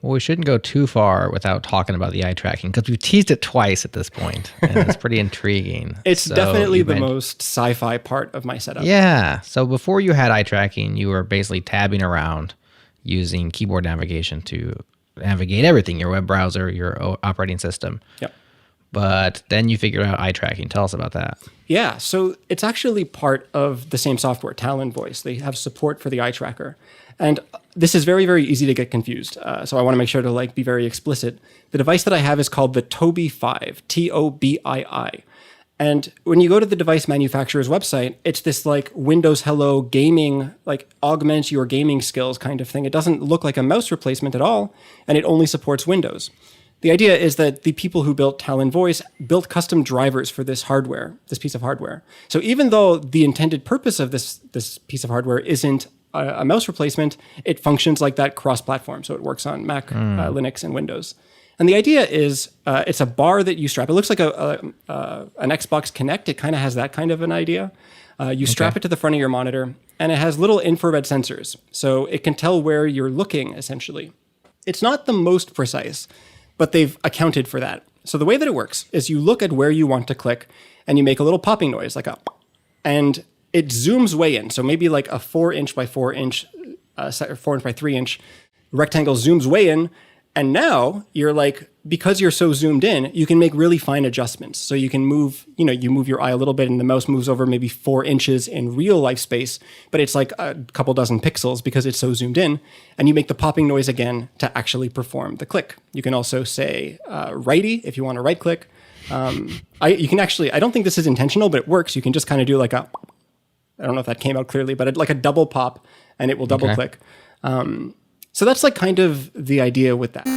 Well, we shouldn't go too far without talking about the eye tracking because we've teased it twice at this point, and it's pretty intriguing. It's definitely the most sci-fi part of my setup. Yeah. So before you had eye tracking, you were basically tabbing around using keyboard navigation to navigate everything, your web browser, your operating system. Yep. But then you figured out eye tracking. Tell us about that. Yeah, so it's actually part of the same software, Talon Voice. They have support for the eye tracker. And this is very, very easy to get confused. So I want to make sure to be very explicit. The device that I have is called the Tobii 5, Tobii. And when you go to the device manufacturer's website, it's this Windows Hello gaming, augment your gaming skills kind of thing. It doesn't look like a mouse replacement at all, and it only supports Windows. The idea is that the people who built Talon Voice built custom drivers for this hardware, this piece of hardware. So even though the intended purpose of this piece of hardware isn't a mouse replacement, it functions like that cross-platform. So it works on Mac, Linux, and Windows. And the idea is it's a bar that you strap. It looks like an Xbox Kinect. It kind of has that kind of an idea. You strap it to the front of your monitor, and it has little infrared sensors. So it can tell where you're looking, essentially. It's not the most precise, but they've accounted for that. So the way that it works is you look at where you want to click, and you make a little popping noise, and it zooms way in. So maybe a 4-inch by 4-inch, 4-inch by 3-inch rectangle zooms way in. And now you're because you're so zoomed in, you can make really fine adjustments. So you can move, you move your eye a little bit and the mouse moves over maybe 4 inches in real life space, but it's a couple dozen pixels because it's so zoomed in. And you make the popping noise again to actually perform the click. You can also say righty if you want to right click. You can actually, I don't think this is intentional, but it works. You can just kind of do I don't know if that came out clearly, but like a double pop and it will double click. So that's kind of the idea with that.